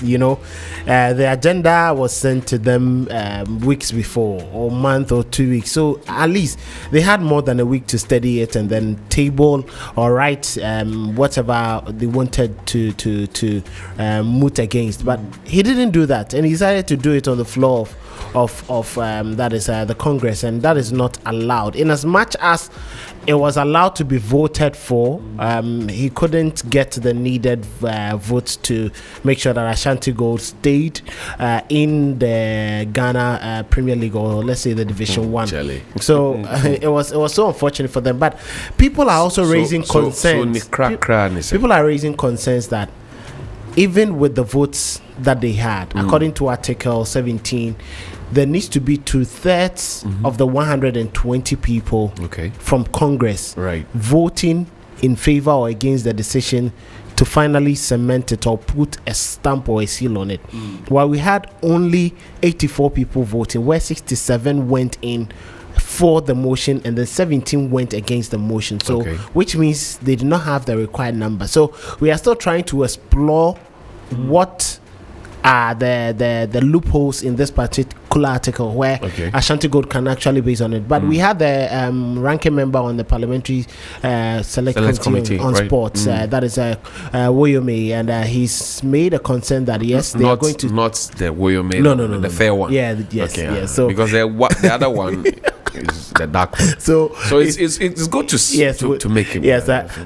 the agenda was sent to them weeks before, or month or 2 weeks. So at least they had more than a week to study it and then table or write whatever they wanted to moot against. But he didn't do that, and he decided to do it on the floor of that is the Congress, and that is not allowed. In as much as it was allowed to be voted for, he couldn't get the needed votes to make sure that Ashanti Gold stayed in the Ghana Premier League, or let's say the Division 1. So it was so unfortunate for them. But people are also raising concerns. People are raising concerns that even with the votes that they had, according to Article 17, there needs to be 2/3 of the 120 people from Congress voting in favor or against the decision to finally cement it or put a stamp or a seal on it. While we had only 84 people voting, where 67 went in for the motion and then 17 went against the motion. So which means they did not have the required number. So we are still trying to explore what are the loopholes in this particular article where Ashanti Gold can actually base on it. But we had the ranking member on the parliamentary select committee on sports, that is Woyome, and he's made a concern that yes, they are going to not the Woyome, no, the fair one. So because the other one is the dark one. So it's good to make him.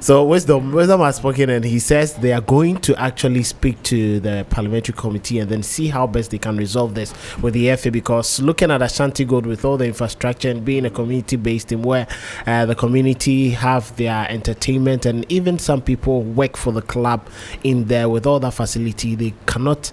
So Wisdom has spoken, and he says they are going to actually speak to the parliamentary committee and then see how best they can resolve this with the FA, because looking at Ashanti Gold with all the infrastructure and being a community-based team where the community have their entertainment and even some people work for the club in there, with all that facility, they cannot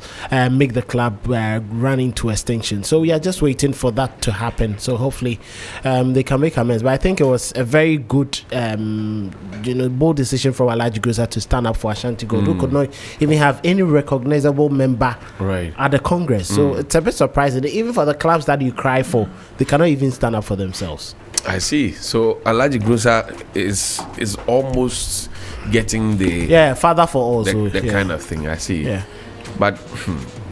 make the club run into extinction. So we are just waiting for that to happen. So hopefully they can make amends. But I think it was a very good bold decision from Alhaji Groza to stand up for Ashanti Gold, who could not even have any recognizable member at the Congress. So it's a bit surprising. Even for the clubs that you cry for, they cannot even stand up for themselves. I see. So Alhaji Groza is almost getting the father for all the kind of thing. I see. But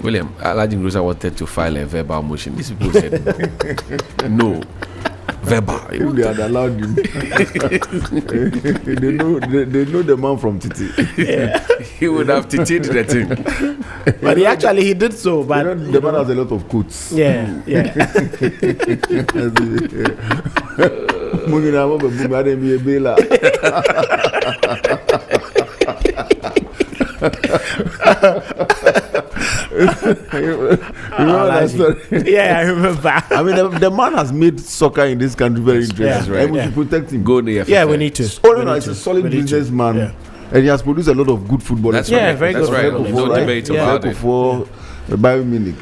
William, Alhaji Groza wanted to file a verbal motion. These people said no. Verbal. If they had allowed him, they know the man from Titi. He would have titied the thing. But he did so. But the man has a lot of quotes. I remember. I mean, the man has made soccer in this country very interesting, right? We should protect him. Go there. We need to. He's a solid businessman, and he has produced a lot of good football. That's right. Very good. Right. No debate about it. For Bayern Munich,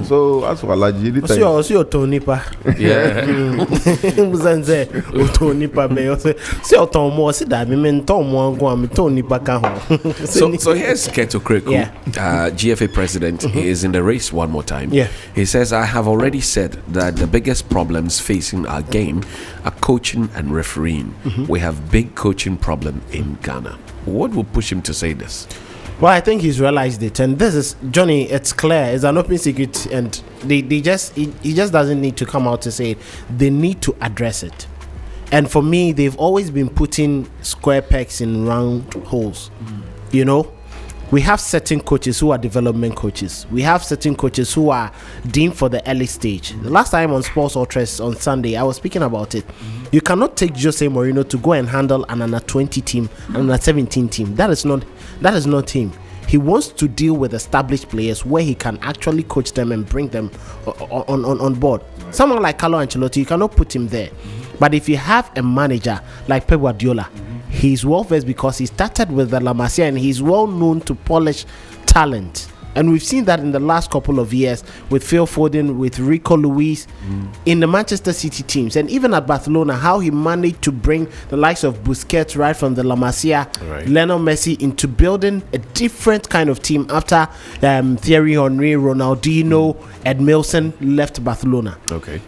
So as for Alhaji, see Tonipa. So here's Keto Kreku, GFA president. He is in the race one more time. He says, I have already said that the biggest problems facing our game are coaching and refereeing. We have big coaching problem in Ghana. What will push him to say this? Well, I think he's realized it, and this is Johnny. It's clear, it's an open secret, and he just doesn't need to come out to say it. They need to address it. And for me, they've always been putting square pegs in round holes. We have certain coaches who are development coaches. We have certain coaches who are deemed for the early stage. The last time on Sports Ultras on Sunday, I was speaking about it. You cannot take Jose Mourinho to go and handle an under 20 team, an under 17 team. That is not him. He wants to deal with established players where he can actually coach them and bring them on board. Someone like Carlo Ancelotti, you cannot put him there. But if you have a manager like Pep Guardiola, he's well versed because he started with the La Masia and he's well known to polish talent. And we've seen that in the last couple of years with Phil Foden, with Rico Lewis, in the Manchester City teams, and even at Barcelona, how he managed to bring the likes of Busquets right from the La Masia, Lionel Messi, into building a different kind of team after Thierry Henry, Ronaldinho, Ed Milson left Barcelona.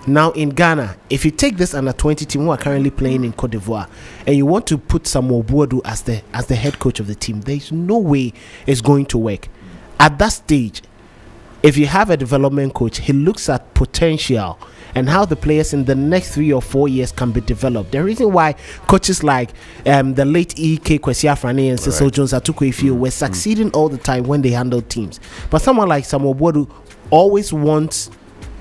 Now in Ghana, if you take this under 20 team who are currently playing in Cote d'Ivoire, and you want to put Samuel Boadu as the head coach of the team, there is no way it's going to work. at that stage, if you have a development coach, he looks at potential and how the players in the next 3 or 4 years can be developed. The reason why coaches like the late E.K. Kwesi Afrani and Cecil Jones Atukwe Ifeanyi were succeeding all the time when they handled teams. But someone like Samuel Boadu always wants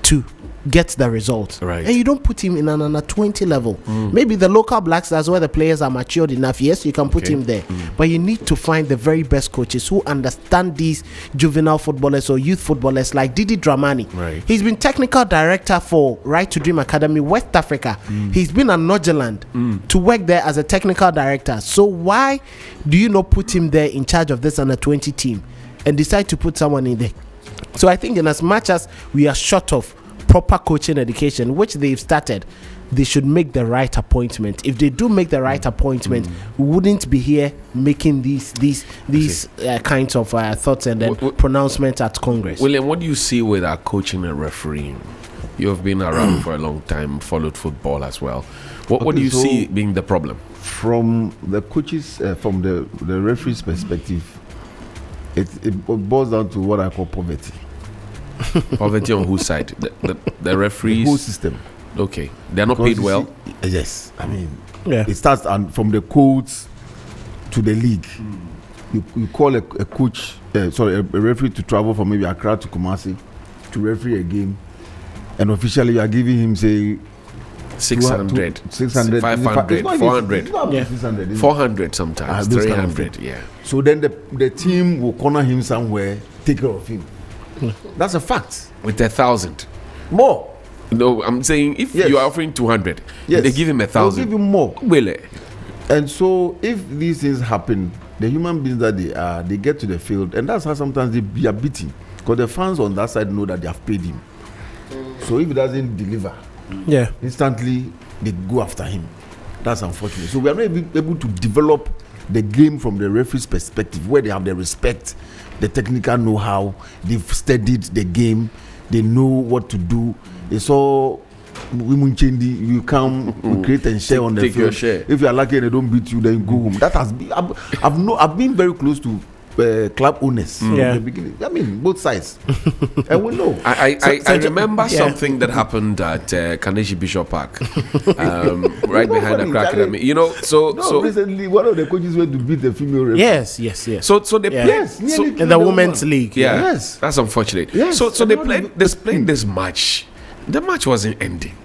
to get the result, and you don't put him in an under 20 level. Maybe the local Black Stars where the players are matured enough, yes, you can put him there, but you need to find the very best coaches who understand these juvenile footballers or youth footballers like Didi Dramani. He's been technical director for Right to Dream Academy West Africa. He's been at Nordjylland to work there as a technical director. So why do you not put him there in charge of this under 20 team and decide to put someone in there? So I think in as much as we are short of proper coaching education, which they've started, they should make the right appointment. If they do make the right appointment, we wouldn't be here making these kinds of thoughts and then pronouncements at Congress. William, what do you see with our coaching and refereeing? You have been around for a long time, followed football as well. What do you see being the problem? From the coaches, from the referee's perspective, it boils down to what I call poverty. Poverty on whose side? The referees? The whole system. Okay. They're not paid well? Yes. I mean, it starts from the codes to the league. You call a coach, a referee to travel from maybe Accra to Kumasi to referee a game, and officially you are giving him, say, 600, 500, 400. 400 sometimes, 300, yeah. So then the team will corner him somewhere, take care of him. That's a fact. With 1,000 more. No, I'm saying if you are offering 200, they give him 1,000. They give him more. Really? And so if these things happen, the human beings that they are, they get to the field, and that's how sometimes they are beating, because the fans on that side know that they have paid him. So if he doesn't deliver, instantly they go after him. That's unfortunate. So we are not able to develop the game from the referee's perspective, where they have the respect, the technical know-how, they've studied the game, they know what to do. It's all you come, we create and share on the field. If you are lucky and they don't beat you, then you go home. That has been, I've been very close to club owners from the beginning. I mean, both sides. And we know. I remember something that happened at Kaneshi Bishop Park, right behind the Academy. You know, so recently one of the coaches went to beat the female referee. Yes. So they played in the women's league. Yes, that's unfortunate. Yes. So they played this match. The match wasn't ending,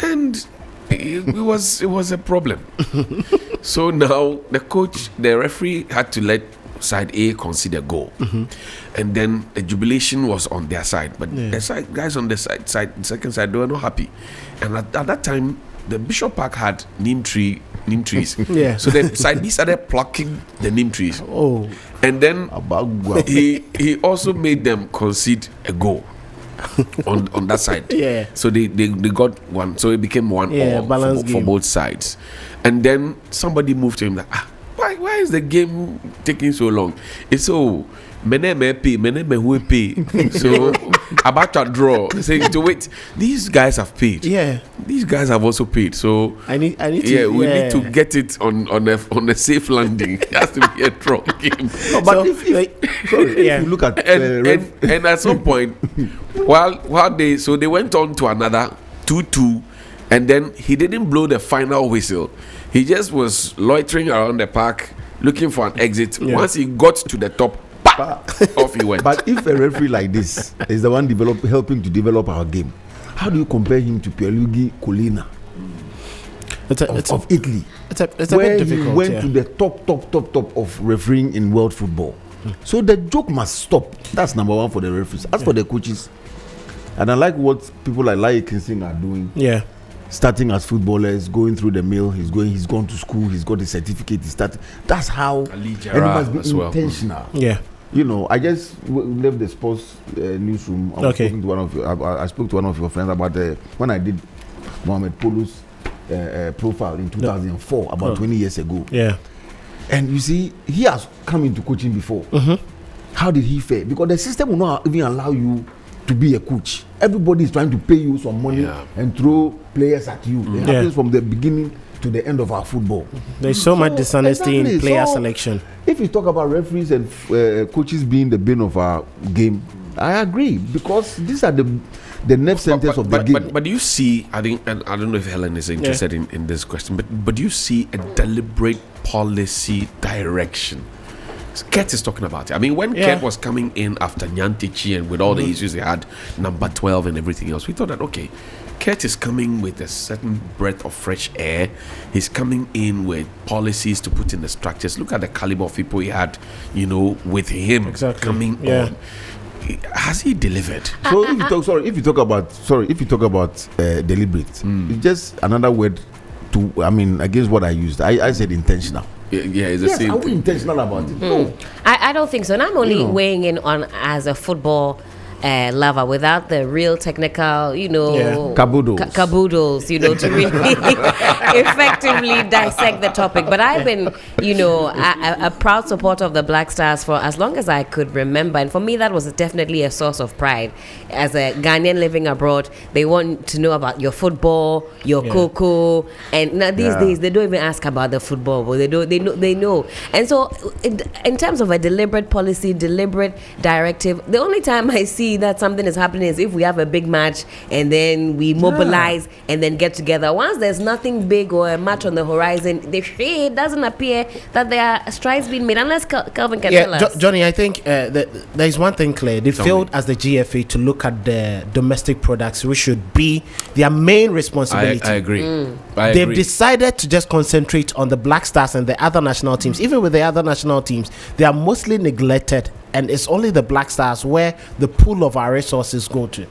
and it was a problem. So now the referee had to let side A concede a goal, and then the jubilation was on their side, but the guys on the second side, they were not happy. And at that time, the Bishop Park had neem trees. So the side B started plucking the neem trees. And then he also made them concede a goal on that side. So they got one, so it became 1-1 for both sides. And then somebody moved to him like, why is the game taking so long? It's so who pay. So about to draw, saying to wait. These guys have paid. These guys have also paid. So I need to. We need to get it on a safe landing. It has to be a draw game. No, but if you look at and at some point, while they went on to another 2-2, and then he didn't blow the final whistle. He just was loitering around the park looking for an exit. Once he got to the top, off he went. But if a referee like this is the one helping to develop our game, how do you compare him to Pierluigi Collina of Italy? It's a bit difficult. He went to the top of refereeing in world football. So the joke must stop. That's number one for the referees. As for the coaches, and I like what people like Lai Kinsing are doing. Starting as footballers, going through the mill, he's gone to school, he's got his certificate, he started. That's how, and it must be intentional. You know, I just left the sports newsroom. I spoke to one of your friends about when I did Mohamed Polo's profile in 2004, about 20 years ago. And you see, he has come into coaching before. How did he fare? Because the system will not even allow you to be a coach. Everybody is trying to pay you some money and throw players at you. It happens from the beginning to the end of our football. There's so much dishonesty in player selection. If you talk about referees and coaches being the bane of our game, I agree, because these are the nerve centers of the game. But do you see, I think, and I don't know if Helen is interested in this question, but do you see a deliberate policy direction? Kurt is talking about it. I mean, when Kurt was coming in after Nyantichi and with all the issues he had, number 12 and everything else, we thought that, okay, Kurt is coming with a certain breath of fresh air. He's coming in with policies to put in the structures. Look at the caliber of people he had, with him coming on. Has he delivered? So if you talk about deliberate, it's just another word against what I used. I said intentional. Yeah, it's the same. Are we intentional about it? No. I don't think so. And I'm only weighing in on as a football lover without the real technical, caboodles, to really effectively dissect the topic. But I've been, a proud supporter of the Black Stars for as long as I could remember. And for me, that was definitely a source of pride. As a Ghanaian living abroad, they want to know about your football, your cocoa. And now these days, they don't even ask about the football. But they know. And so in terms of a deliberate policy, deliberate directive, the only time I see that something is happening is if we have a big match and then we mobilize and then get together. Once there's nothing big or a match on the horizon, it doesn't appear that there are strides being made, unless Kelvin can tell us. Johnny, I think there's one thing clear. They failed as the GFA to look at the domestic products, which should be their main responsibility. I agree. They've decided to just concentrate on the Black Stars and the other national teams. Even with the other national teams, they are mostly neglected, and it's only the Black Stars where the pool of our resources go to.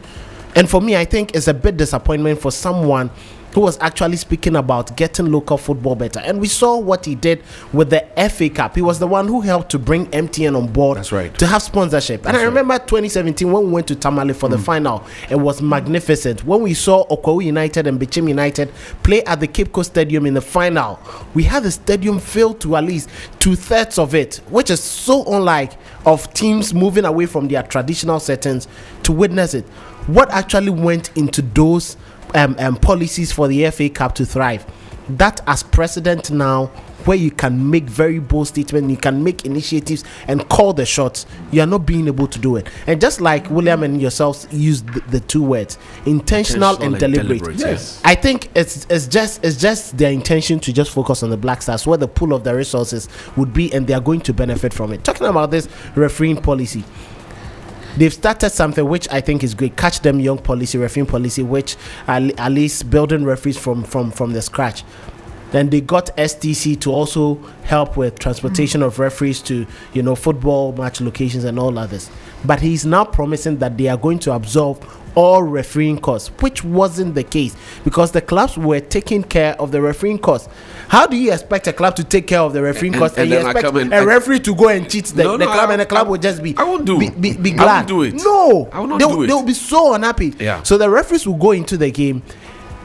And for me, I think it's a bit disappointment for someone who was actually speaking about getting local football better. And we saw what he did with the FA Cup. He was the one who helped to bring MTN on board. That's right. To have sponsorship. And I remember 2017 when we went to Tamale for the final. It was magnificent. When we saw Okowu United and Bichim United play at the Cape Coast Stadium in the final, we had the stadium filled to at least 2/3 of it, which is so unlike of teams moving away from their traditional settings to witness it. What actually went into those policies for the FA Cup to thrive? That as precedent now, where you can make very bold statements, you can make initiatives and call the shots, you are not being able to do it. And just like William and yourselves used the two words, intentional and deliberate. Yes. I think it's just their intention to just focus on the Black Stars, where the pool of the resources would be, and they are going to benefit from it. Talking about this refereeing policy, they've started something which I think is great. Catch them young policy, refereeing policy, which at least building referees from the scratch. Then they got STC to also help with transportation of referees to football match locations and all others. But he's now promising that they are going to absorb all refereeing costs, which wasn't the case because the clubs were taking care of the refereeing costs. How do you expect a club to take care of the refereeing costs and you expect a referee to go and cheat the club, and the club will just be I won't do be glad? I won't do it. No, I will not do it. They'll be so unhappy. Yeah. So the referees will go into the game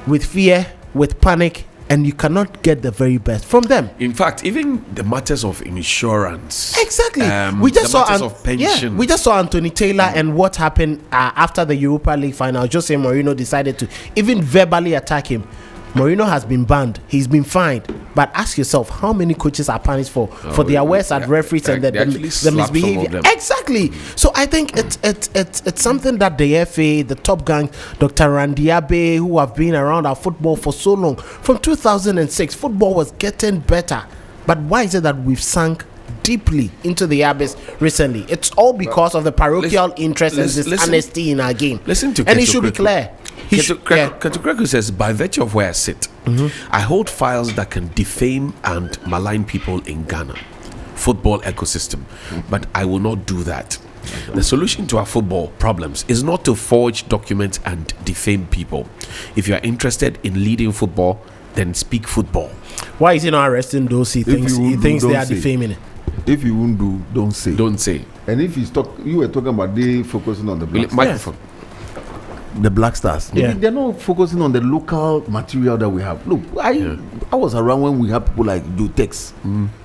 with fear, with panic, and you cannot get the very best from them. In fact, even the matters of insurance. Exactly. We just saw of pension. we just saw Anthony Taylor and what happened after the Europa League final. Jose Mourinho decided to even verbally attack him. Mourinho has been banned. He's been fined. But ask yourself, how many coaches are punished for their words at referees and the misbehavior? Exactly. So I think it's something that the FA, the top gang, Dr. Randy Abe, who have been around our football for so long, from 2006, football was getting better. But why is it that we've sunk deeply into the abyss recently? It's all because of the parochial interest and dishonesty in our game. Listen to and it should be clear. Ketukreko says, by virtue of where I sit, I hold files that can defame and malign people in Ghana football ecosystem, but I will not do that. The solution to our football problems is not to forge documents and defame people. If you are interested in leading football, then speak football. Why is he not arresting those he thinks they are defaming it? If you won't do, don't say. Don't say. And if you were talking about they focusing on the Black microphone. The Black Stars. Yeah. They're not focusing on the local material that we have. Look, I was around when we had people like Dutex.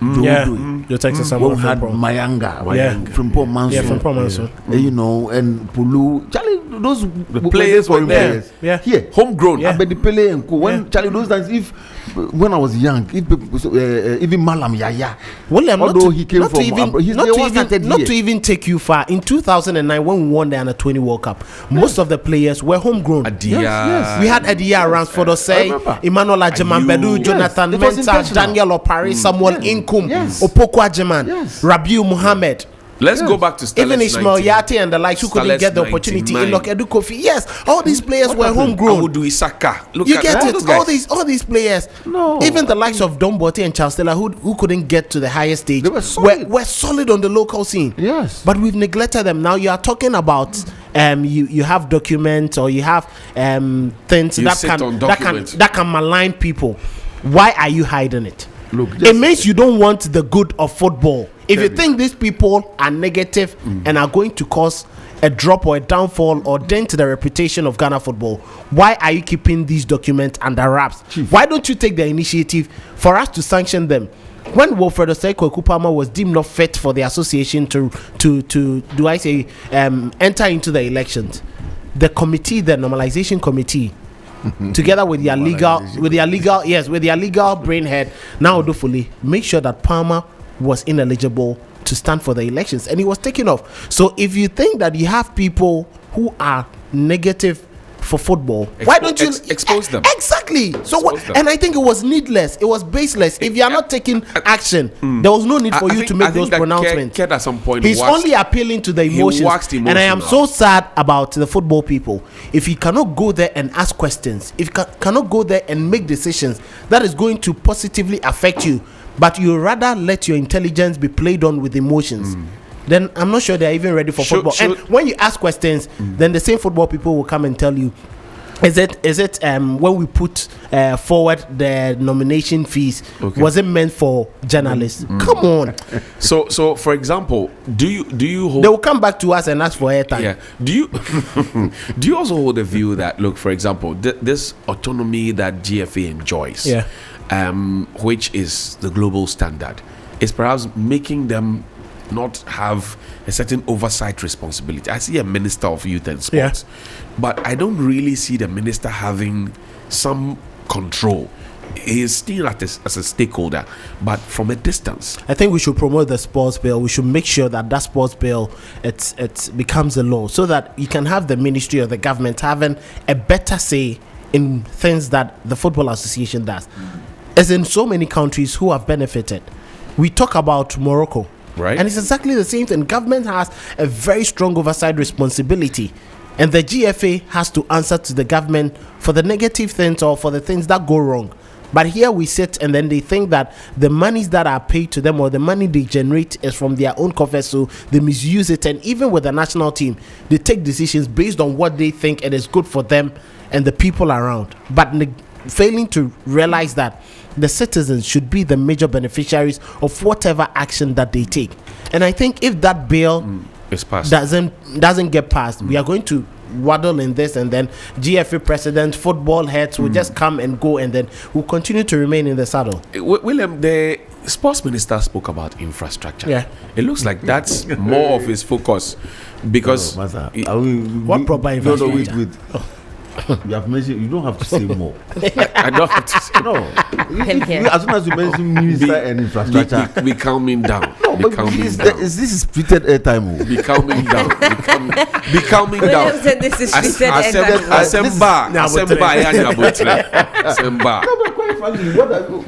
Dutex is someone we had Mayanga. From Paul Manson. From Paul Manson. And Pulu. Charlie, those the players were there. Players. Yeah. Here, homegrown. I bet the Pele and Co. When Charlie, those times, when I was young, even Malam Yaya. William, although he came from not to even take you far. In 2009, when we won the Under 20 World Cup, most of the players were homegrown. Yes. We had Adia Ransford Osei, Emmanuel Ajimambedu, Jonathan Mensah, Daniel Opari, Samuel Inkum, Opoku Ajiman, Rabiu Muhammad. Let's go back to Sterlets. Even Ismail Yati and the likes who couldn't get the opportunity. Enoch Edu Kofi. Yes, all these players were homegrown. Awudu Isaka. You get it. All these players. No. Even the likes of Don Bote and Charles Taylor, who couldn't get to the highest stage, they were solid on the local scene. Yes. But we've neglected them. Now you are talking about you have documents, or you have things that can malign people. Why are you hiding it? Look, it means you don't want the good of football. If you think these people are negative and are going to cause a drop or a downfall or dent the reputation of Ghana football, why are you keeping these documents under wraps? Chief. Why don't you take the initiative for us to sanction them? When Wilfred Osei Kupama was deemed not fit for the association to enter into the elections, the normalization committee, together with their legal brainhead, now Odufuli, make sure that Palmer was ineligible to stand for the elections, and he was taken off. So if you think that you have people who are negative for football, why don't you expose them? Exactly. And I think it was needless. It was baseless. If you are not taking action, there was no need for you to make those pronouncements. At some point he's only appealing to the emotions. And I am so sad about the football people. If you cannot go there and ask questions, if you cannot go there and make decisions that is going to positively affect you, but you rather let your intelligence be played on with emotions, then I'm not sure they're even ready for football. And when you ask questions, then the same football people will come and tell you, is it when we put forward the nomination fees, was it meant for journalists? Come on. So for example, do you hold, they will come back to us and ask for airtime? Yeah. Do you also hold the view that, look, for example, this autonomy that GFA enjoys, which is the global standard, is perhaps making them not have a certain oversight responsibility? I see a minister of youth and sports, but I don't really see the minister having some control. He is still as a stakeholder, but from a distance. I think we should promote the sports bill. We should make sure that sports bill it becomes a law, so that you can have the ministry or the government having a better say in things that the Football Association does. As in so many countries who have benefited. We talk about Morocco. Right. And it's exactly the same thing. Government has a very strong oversight responsibility, and the GFA has to answer to the government for the negative things or for the things that go wrong. But here we sit, and then they think that the monies that are paid to them or the money they generate is from their own coffers, so they misuse it. And even with the national team, they take decisions based on what they think it is good for them and the people around, but failing to realize that the citizens should be the major beneficiaries of whatever action that they take. And I think if that bill doesn't get passed, we are going to waddle in this, and then GFA president, football heads will just come and go, and then we'll continue to remain in the saddle. William, the sports minister spoke about infrastructure. Yeah, it looks like that's more of his focus, because what proper infrastructure? Wait. You have mentioned, you don't have to say more. I don't have to say no. As soon as you mention minister and infrastructure, be calming down. No, but this is treated airtime. Be calming down. Be calming down. Said this is treated airtime. Asemba. No, but quite frankly,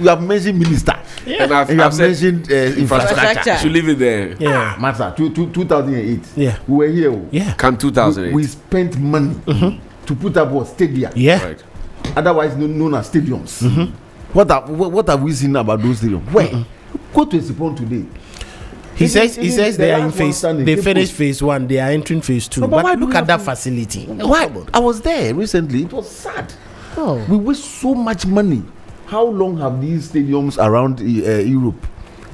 you have mentioned minister, and I've mentioned infrastructure. Should leave it there. Yeah, Master. 2008. Yeah, we were here. Yeah, come 2008. We spent money to put up what stadia, right, otherwise known as stadiums. What have we seen about those stadiums? Where go to Esipon today, he says they are in phase, they finished phase 1, they are entering phase 2. But look at that facility. Why? I was there recently. It was sad. We waste so much money. How long have these stadiums around Europe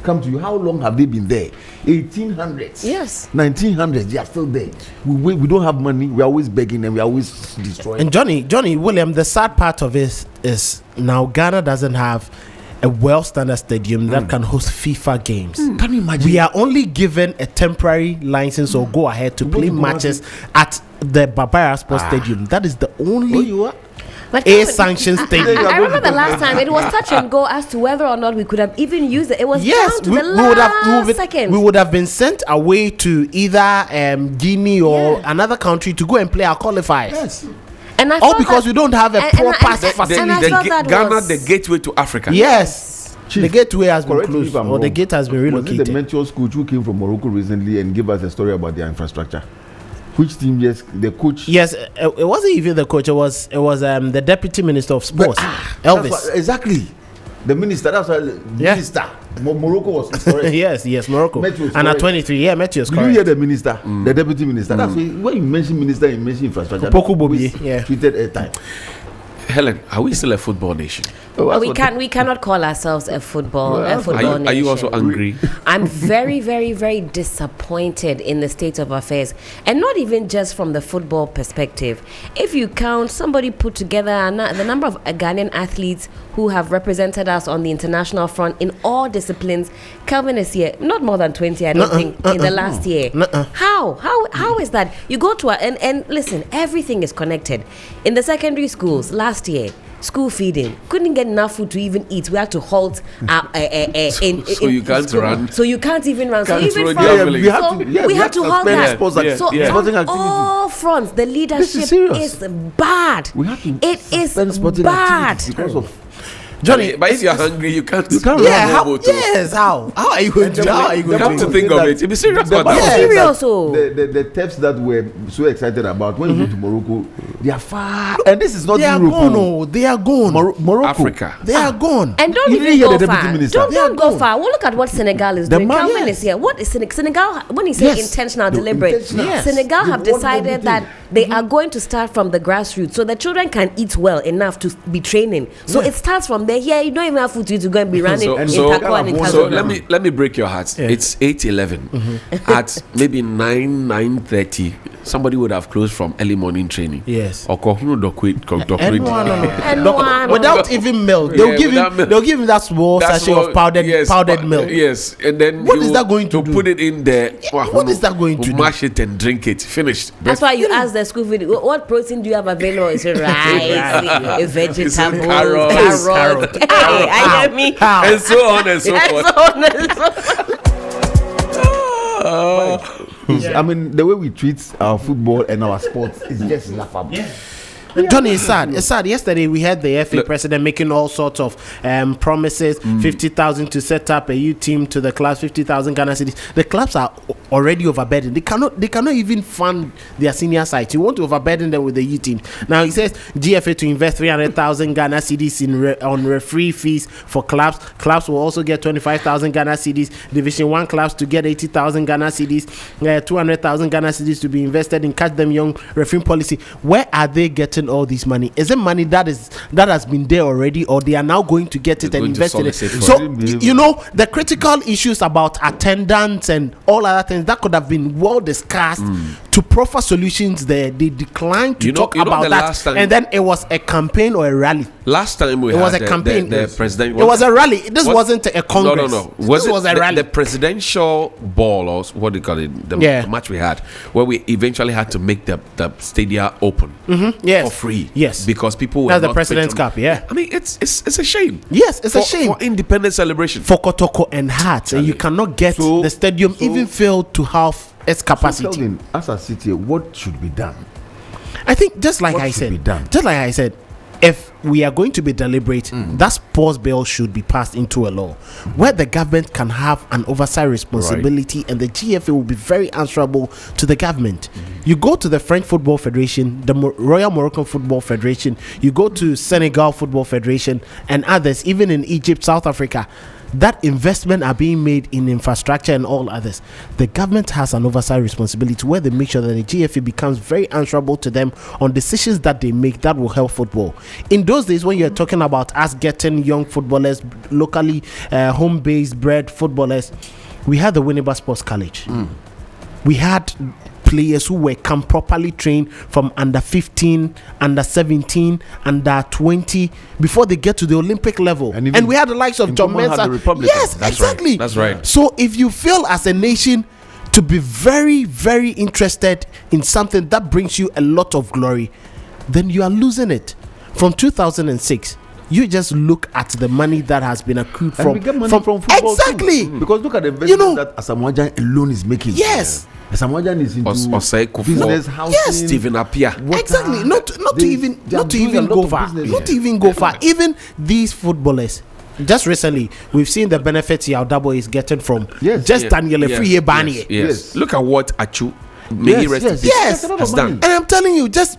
come to you? How long have they been there? 1800s, yes, 1900s. They are still there. We don't have money. We are always begging and we are always destroying. And Johnny William, the sad part of it is now Ghana doesn't have a well-standard stadium that can host FIFA games. Can you imagine? We are only given a temporary license or go ahead to play matches at the Barbara Sports Stadium. That is the only But sanctioned stadium. I remember the last time it was touch and go as to whether or not we could have even used it. It was Yes, down to the last second. we would have been sent away to either Guinea or another country to go and play our qualifiers. Yes. And I All thought because we don't have a proper facility. and I thought that Ghana, was- the gateway to Africa. Yes. Chief, the gateway has been correct me closed, if I'm or the wrong. gate has been Was it relocated. the Mentor School who came from Morocco recently and gave us a story about their infrastructure? Which team? Yes, the coach. Yes, it wasn't even the coach. It was the deputy minister of sports, Elvis. That's what- exactly. The minister. That's why minister. Morocco was correct. yes, Morocco. Matthew is And at correct. 23, Matthew is Did you correct. hear the minister, the deputy minister? That's why when you mention minister, you mention infrastructure. Poku Bobi, We yeah. treated a time. Helen, are we still a football nation? we cannot call ourselves a football nation. Are you also angry? I'm very, very, very disappointed in the state of affairs, and not even just from the football perspective. If you count, somebody put together the number of Ghanaian athletes who have represented us on the international front in all disciplines. Calvin is here, not more than 20, I don't think, in the last year. How is that? You go to and listen, everything is connected. In the secondary schools last year, school feeding, couldn't get enough food to even eat. We had to halt So you can't school. run. So you can't even run. So Can't even throw javelin. we had to halt that. sports Yeah, So yeah. sporting on activities. all fronts, the leadership serious. is bad. We have to It is suspend sporting bad. activities because of. Johnny, But if you're hungry, you can't. can't yeah, run how, yes, how are you going to? How are you going Come to? to think of it, it be serious The about bad that. thing is Serious, that oh. the thefts that we're so excited about when you go to Morocco, they are far, and this is not They are Europe. gone. Oh, they are gone. Morocco, Africa. They are gone. And don't You didn't even hear go the deputy far. minister? Don't They are go gone. far. Well, look at what Senegal is The doing. man- Calvin yes. is here. What is Senegal? When he say Yes. intentional, The deliberate, intentional. Yes. Senegal They have want decided everything. that they are going to start from the grassroots, so the children can eat well enough to be training. So it starts from there. Here, you don't even have food to eat to go and be running in Takwa and in So Kazuma. let me break your heart. It's 8:11. At maybe 9:30, somebody would have closed from early morning training. Yes. Or And one. Without even milk, they'll Yeah, give without him. milk. They'll give him that small sachet of powdered milk. Yes, and then What is that going to do? put it in there. What is that going to do? Mash it and drink it. Finished. That's why you ask the school feed, what protein do you have available? Is it rice, vegetables, carrots. carrot? Hey, I hear me. How? And so on and so And forth. so on and so forth. I mean, the way we treat our football and our sports is just laughable. Johnny, it's sad. It's sad. Yesterday we had the FA president making all sorts of promises. 50,000 to set up a youth team to the clubs. 50,000 Ghana cedis. The clubs are already overburdened. They cannot even fund their senior sides. You want to overburden them with the youth team. Now he says GFA to invest 300,000 Ghana cedis on referee fees for clubs. Clubs will also get 25,000 Ghana cedis. Division 1 clubs to get 80,000 Ghana cedis. 200,000 Ghana cedis to be invested in catch them young referee policy. Where are they getting all this money? Is it money that has been there already, or they are now going to get it They're and going to invest in it? solicit for So you know the critical issues about attendance and all other things that could have been well discussed to proffer solutions there. They declined to talk about that, and then it was a campaign or a rally. Last time we It had was a campaign. the president. It was a rally. This wasn't a congress. No. This was a rally. The presidential ball, or what do you call it? The match we had, where we eventually had to make the stadia open Yes. for free. Yes. Because people were That's the not President's fit Cup, yeah. I mean, it's a shame. Yes, it's a shame. For independent celebration. For Kotoko and Hearts, and you cannot get the stadium even filled to half its capacity. So Kelvin, as a city, what should be done? I think just like What I should be said, done? if we are going to be deliberate, that sports bill should be passed into a law where the government can have an oversight responsibility, and the GFA will be very answerable to the government. You go to the French Football Federation, the Royal Moroccan Football Federation, you go to Senegal Football Federation, and others, even in Egypt, South Africa. That investment are being made in infrastructure and all others. The government has an oversight responsibility where they make sure that the GFA becomes very answerable to them on decisions that they make that will help football. In those days, when you're talking about us getting young footballers, locally home-based bred footballers, we had the Winneba Sports College. We had players who can properly train from under 15, under 17, under 20 before they get to the Olympic level. And we had the likes of John Mensah. Yes, that's exactly. Right. That's right. So if you feel as a nation to be very, very interested in something that brings you a lot of glory, then you are losing it. From 2006, you just look at the money that has been accrued and we get money from football exactly too. Because look at the investment that Asamoah Gyan alone is making. Yes. Asamoah Gyan is into business, housing, yes. Stephen Appiah. Exactly. Not to even go far. Even these footballers. Just recently, we've seen the benefits Yaudabo is getting from Daniel Efriye Barnier. Yes. Look at what Achu has done. And I'm telling you, just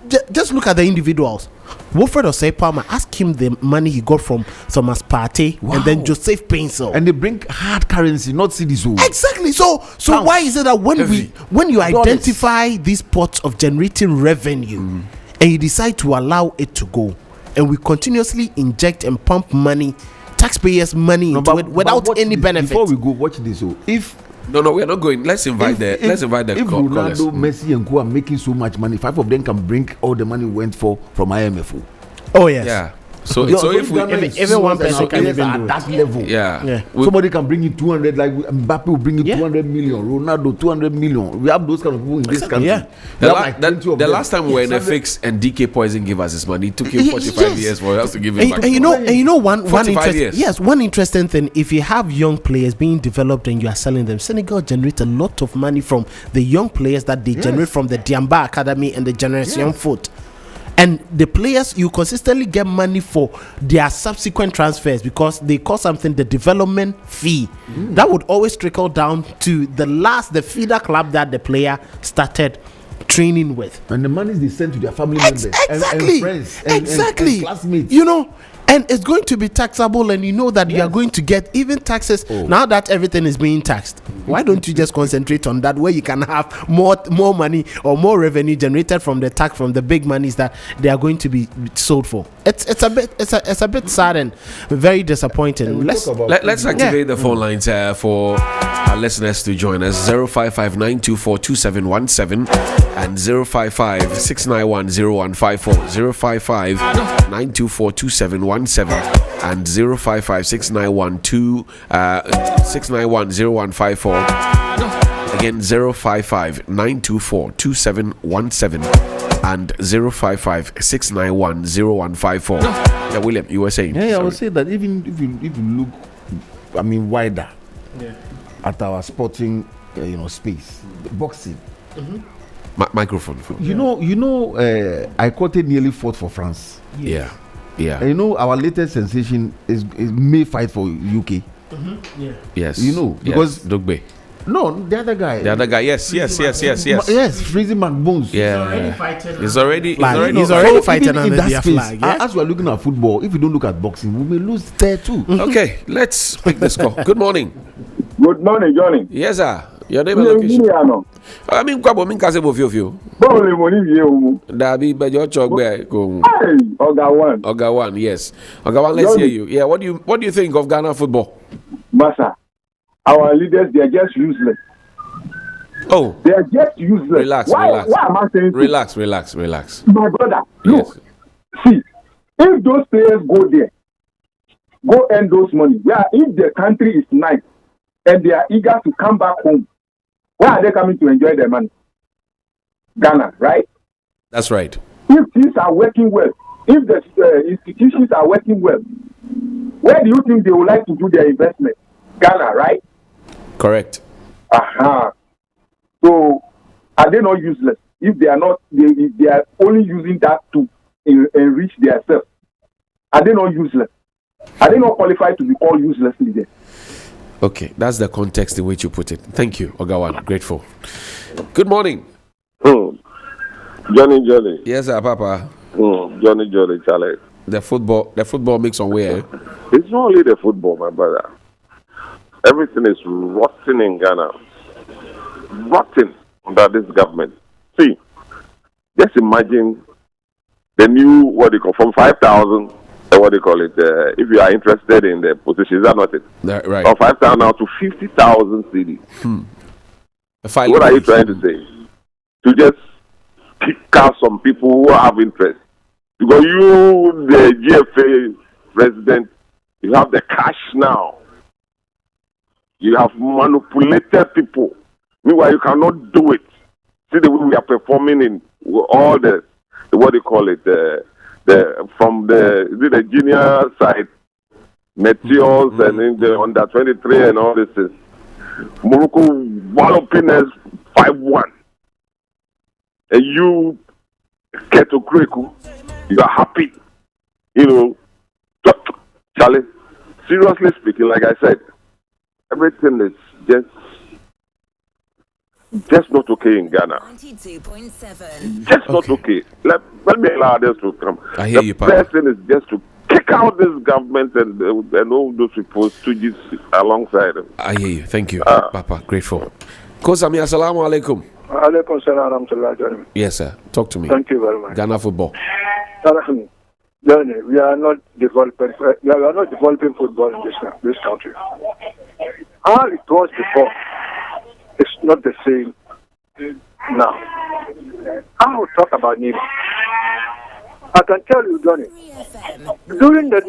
look at the individuals. Wilfred Osei Palmer, ask him the money he got from Thomas Partey and then Joseph Painsil. And they bring hard currency, not cedis. Exactly. So why is it that when you identify these pots of generating revenue and you decide to allow it to go, and we continuously inject and pump money, taxpayers' money into it without any benefit? Before we go, watch this. So if No, we are not going. Let's invite the if Ronaldo, callers. Messi, and Co are making so much money, 5 of them can bring all the money went for from IMF. Oh yes. Yeah. So if one person can even at do that level, yeah. somebody can bring in 200, like Mbappe will bring in 200 million, Ronaldo 200 million. We have those kind of people in this country. Yeah. The last time we were in a fix and DK Poison gave us his money, it took him 45 years for us to give him back. And you know one interesting thing, if you have young players being developed and you are selling them, Senegal generate a lot of money from the young players that they generate from the Diamba Academy and the Generation Foot. And the players, you consistently get money for their subsequent transfers because they call something the development fee. That would always trickle down to the feeder club that the player started training with. And the money they send to their family members and friends and classmates. And it's going to be taxable, and you know that you are going to get even taxes. Now that everything is being taxed, why don't you just concentrate on that, where you can have more money or more revenue generated from the tax, from the big monies that they are going to be sold for? It's a bit sad and very disappointing. Let's activate the phone lines for our listeners to join us. 055-924-2717 and 055-691-0154. 055-924-2717 and 05691-691-0154. Again, 055-924-2717 and 055-691-0154. Yeah, William, you were saying. Yeah, I would say that even if you look, wider at our sporting, space, boxing. Microphone. I quoted nearly fought for France. Yeah. And our latest sensation is May fight for UK. Yes. Because Dogbe. No, the other guy. Yes. Yes, Freezy McBones. Yeah. He's already fighting under their flag. As we are looking at football, if we don't look at boxing, we may lose there too. Okay, let's pick this call. Good morning. Good morning, Johnny. Yes, sir. Your name and location. I mean, Kwabo Minkase Bofio. Dabi, but your chok bear go. Oga one, yes. Oga one, let's hear you. Yeah, what do you think of Ghana football? Massa, our leaders, they are just useless. Oh, they are just useless. Why am I saying relax? My brother, look, see, if those players go there, go earn those money. Yeah, if the country is nice and they are eager to come back home, why are they coming to enjoy their money? Ghana, right? That's right. If things are working well, if the institutions are working well, where do you think they would like to do their investment? Ghana, right? Correct. So are they not useless? If they are not, if they are only using that to enrich themselves, are they not useless? Are they not qualified to be called useless leaders? Okay, that's the context in which you put it. Thank you, Ogawan. Grateful. Good morning. Johnny Jolly. Yes, sir, Papa. Johnny Jolly, Charlie. The football mix on where? It's not only the football, my brother. Everything is rotten in Ghana. Rotten under this government. See, just imagine the new, what they call, from 5,000, what they call it, if you are interested in the position, is that not it? Right. From 5,000 now to 50,000 cedis. What are you trying to say? to just kick out some people who have interest. Because you, the GFA president, you have the cash now. You have manipulated people. Meanwhile, you cannot do it. See the way we are performing in all the what do you call it, from the junior side, Meteors and in the under 23 and all this things. Morocco walloping us 5-1. And you, Keto Kreku, you are happy. You know, Charlie, seriously speaking, like I said, everything is just not okay in Ghana. 92.7. Just not okay. Let me allow this to come. I hear you, Papa. The best thing is just to kick out this government and all those people stooges alongside them. I hear you. Thank you, Papa. Grateful. Kozami, assalamu alaikum. Alaikum salam rahmatullah. Yes, sir. Talk to me. Thank you very much. Ghana football. Johnny, we are not developing football in this country. How it was before, it's not the same now. I will talk about Nima. I can tell you, Johnny, during the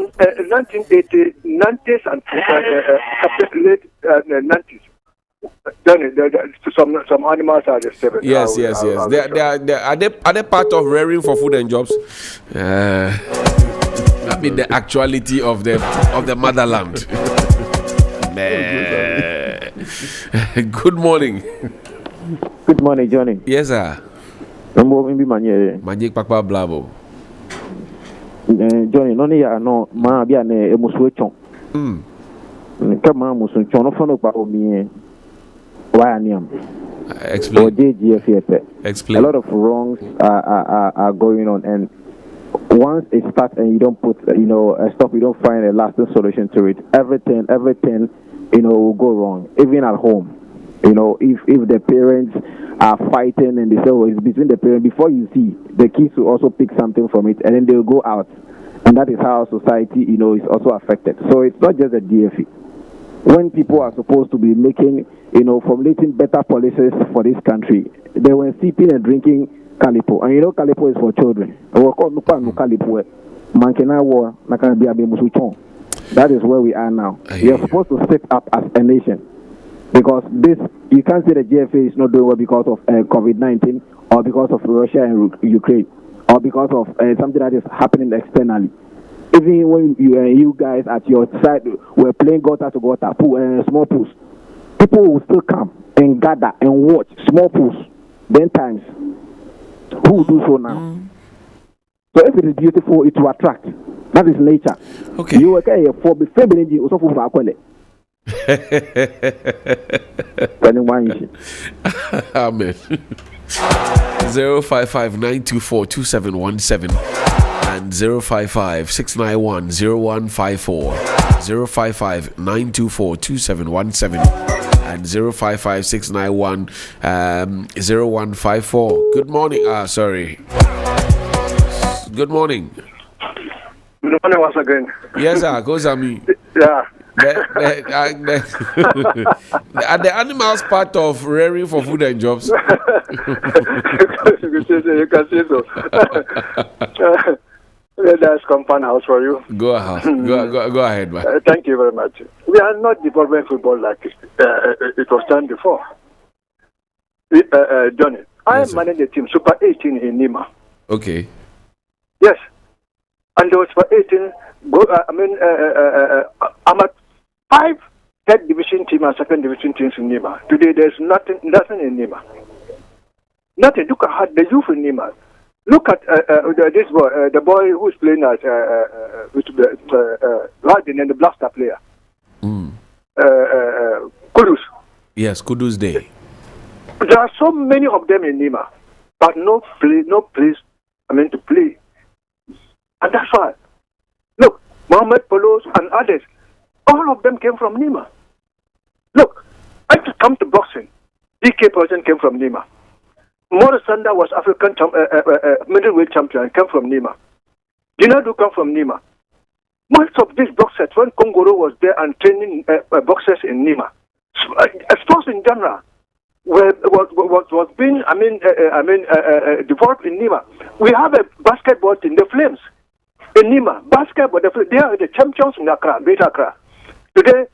1980s and late 90s, Johnny, some animals are just seven. Yes. They are they part of rearing for food and jobs? I mean the actuality of the motherland. Good morning. Good morning, Johnny. Yes, sir. Magic Papa Blabo. Johnny, no ya no ma bia na emusu echon. Kama musu echon no fono pa omi why aniam. Explain. Explain. A lot of wrongs are going on, and once it starts and you don't put a stop, you don't find a lasting solution to it. Everything will go wrong. Even at home, if the parents are fighting and they say, oh, it's between the parents, before you see, the kids will also pick something from it, and then they'll go out, and that is how society is also affected. So it's not just the DFE. When people are supposed to be making formulating better policies for this country, they were sipping and drinking Calipo, and Calipo is for children. That is where we are now. We are supposed to sit up as a nation, because this, you can't say the GFA is not doing well because of COVID-19 or because of Russia and Ukraine or because of something that is happening externally. Even when you guys at your side were playing gutter to gutter, small pools, people will still come and gather and watch small pools. Then times, who will do so now? So if it is beautiful, it will attract. That is nature. Okay. You work for the family also for Akwele. Amen. 055-924-2717 and 055-691-0154. 055-924-2717 and 055-691-0154. Good morning. Sorry. Good morning. Good morning once again. Yes, sir. Kozami. Yeah. Are the animals part of rearing for food and jobs? You can say so. That's compound house for you. Go ahead, man. Thank you very much. We are not developing football like it was done before. Johnny, I am managing the team Super 18 in Nima. Okay. Yes. And there was Super 18. I'm at 5 third division team and second division teams in Nima. Today there's nothing in Nima. Nothing. Look at the youth in Nima. Look at this boy, the boy who's playing at Lardin and the Blaster player. Kudus. Yes, Kudus Day. There are so many of them in Nima, but no place to play. And that's why. Look, Mohamed Polos and others, all of them came from Nima. Look, I just come to boxing. DK person came from Nima. Morris Sanda was African middleweight champion, came from Nima. Dinadu came from Nima. Most of these boxers, when Kongoro was there and training boxers in Nima, sports in general, was being, developed in Nima. We have a basketball team, the Flames, in Nima. Basketball, they are the champions in Accra, Greater Accra. Today,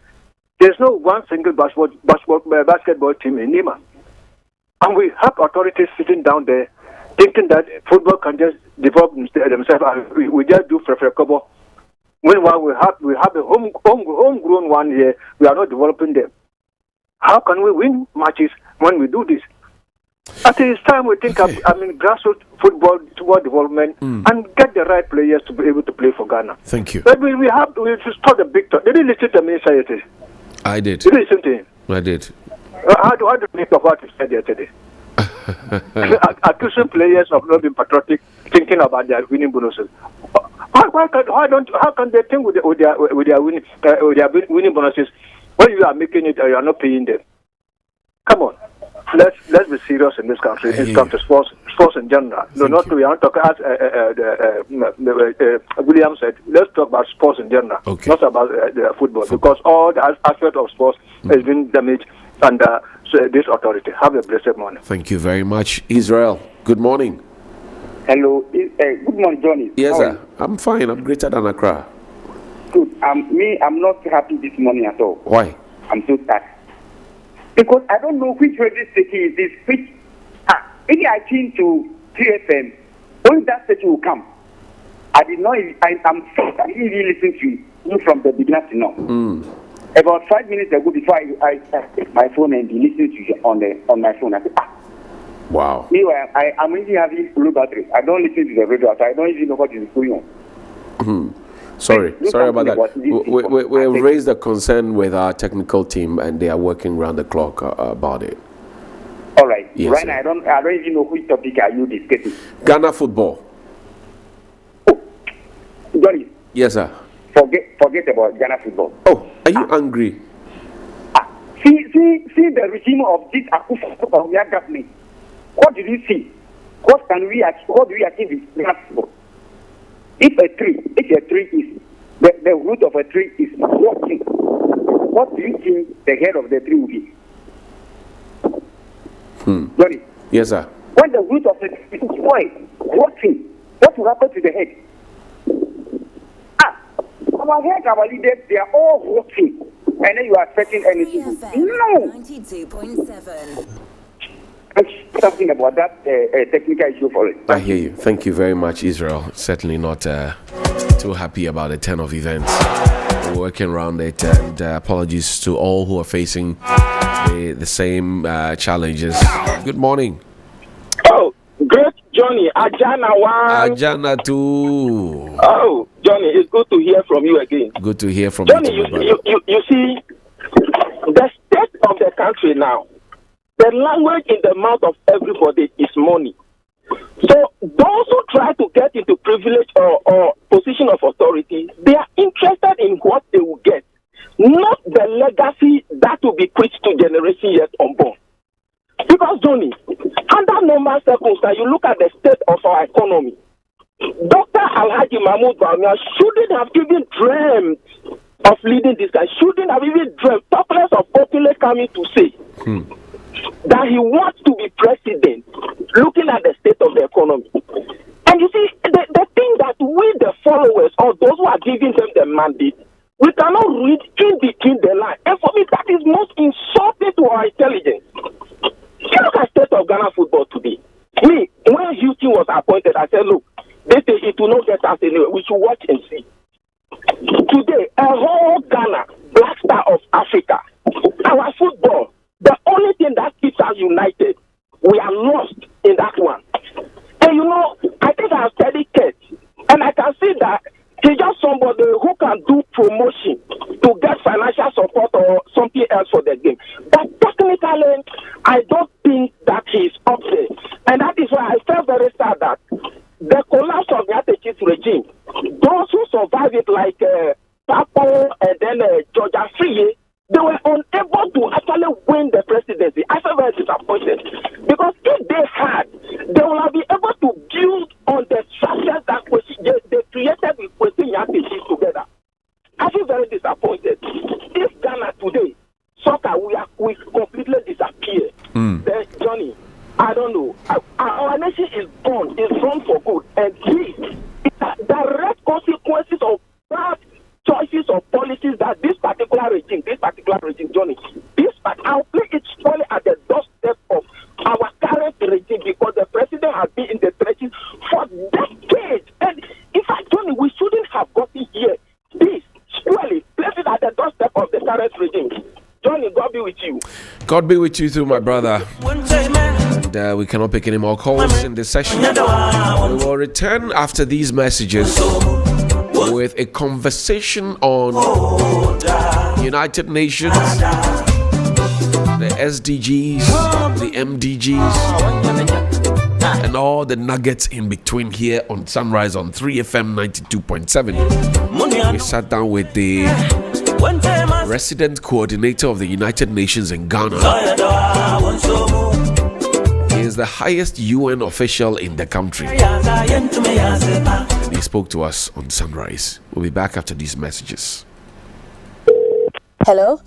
there's no one single basketball team in Nima. And we have authorities sitting down there thinking that football can just develop themselves and we just do cover. Meanwhile, we have a homegrown one here. We are not developing them. How can we win matches when we do this? I think it's time we think grassroots football development and get the right players to be able to play for Ghana. Thank you. But we should start the big talk. Did you listen to me say yesterday? I did. Did you listen to him? I did. How do you think of what he said yesterday? Accusing players of not being patriotic, thinking about their winning bonuses. How can they think with their winning bonuses when you are making it or you are not paying them? Come on, let's be serious in this country. It's come to sports in general. No, not we are not talking as William said. Let's talk about sports in general, not about football, because all the aspect of sports has been damaged under this authority. Have a blessed morning. Thank you very much, Israel. Good morning. Hello. Good morning, Johnny. Yes, sir. I'm fine. I'm greater than Accra. Good. I'm not happy this morning at all. Why? I'm so sad. Because I don't know which radio station is this. Maybe I came to GFM. When that station will come, I did not. I'm shocked. I didn't even listen to you from the beginning to now. About 5 minutes ago, before I take my phone and be listening to you on my phone, I said, wow. Meanwhile, I'm really having low battery. I don't listen to the radio, so I don't even know what is going on. Sorry about that. We raised a concern with our technical team, and they are working round the clock about it. All right. Yes, right sir. now, I don't even know which topic are you discussing. Ghana football. Oh, Johnny. Yes, sir. Forget about Ghana football. Oh, are you angry? See the regime of this Akufo-Addo government. What did you see? What do we achieve with Ghana football? If a tree is the root of a tree is rotting, what do you think the head of the tree will be? Johnny? Yes, sir. When the root of the tree is spoiled, rotting, what will happen to the head? Our head, our leaders, they are all rotting, and then you are expecting anything. No. 92.7. Something about that technical issue for it. I hear you. Thank you very much, Israel. Certainly not too happy about the 10 of events. We're working around it, and apologies to all who are facing the same challenges. Good morning. Oh, great Johnny. Ajana one. Ajana two. Oh, Johnny, it's good to hear from you again. Good to hear from Johnny, you, you see, the state of the country now, the language in the mouth of everybody is money. So those who try to get into privilege or position of authority, they are interested in what they will get, not the legacy that will be preached to generation yet unborn. Because, Johnny, under normal circumstances, you look at the state of our economy. Dr. Alhaji Mahmoud Bawumia shouldn't have even dreamed of leading this guy, shouldn't have even dreamed, talkless of openly coming to say that he wants to be president, looking at the state of the economy. And you see, the thing that we, the followers, or those who are giving them the mandate, we cannot read in between the lines. And for me, that is most insulting to our intelligence. You look at the state of Ghana football today. Me, when Houston was appointed, I said, look, they say it will not get us anywhere. We should watch and see. Today, a whole Ghana, black star of Africa, our football, the only thing that keeps us united, we are lost in that one. And you know, I think I have studied Kate, and I can see that he's just somebody who can do promotion to get financial support or something else for the game. But technically, I don't think that he's up there. And that is why I felt very sad that the collapse of the Atechi's regime, those who survived it like Papo and then Georgia Free, they were unable to actually win the presidency. I felt very disappointed. Because if they had, they would have been able to build on the structures that they created with Kwesi Nyatechi together. I feel very disappointed. If Ghana today, soccer, we completely disappear. The is wrong for good. And these are direct consequences of bad choices of policies that this particular regime, Johnny, I'll play it squarely at the doorstep of our current regime because the president has been in the trenches for decades. And in fact, Johnny, we shouldn't have gotten here. This squarely place it at the doorstep of the current regime. Johnny, God be with you. God be with you too, my brother. And we cannot pick any more calls in this session. We will return after these messages with a conversation on United Nations, the SDGs, the MDGs, and all the nuggets in between here on Sunrise on 3FM 92.7. We sat down with the resident coordinator of the United Nations in Ghana. He is the highest UN official in the country. And he spoke to us on Sunrise. We'll be back after these messages. Hello?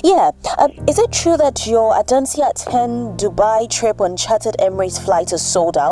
Yeah. Is it true that your Adansia 10 Dubai trip on chartered Emirates flight is sold out?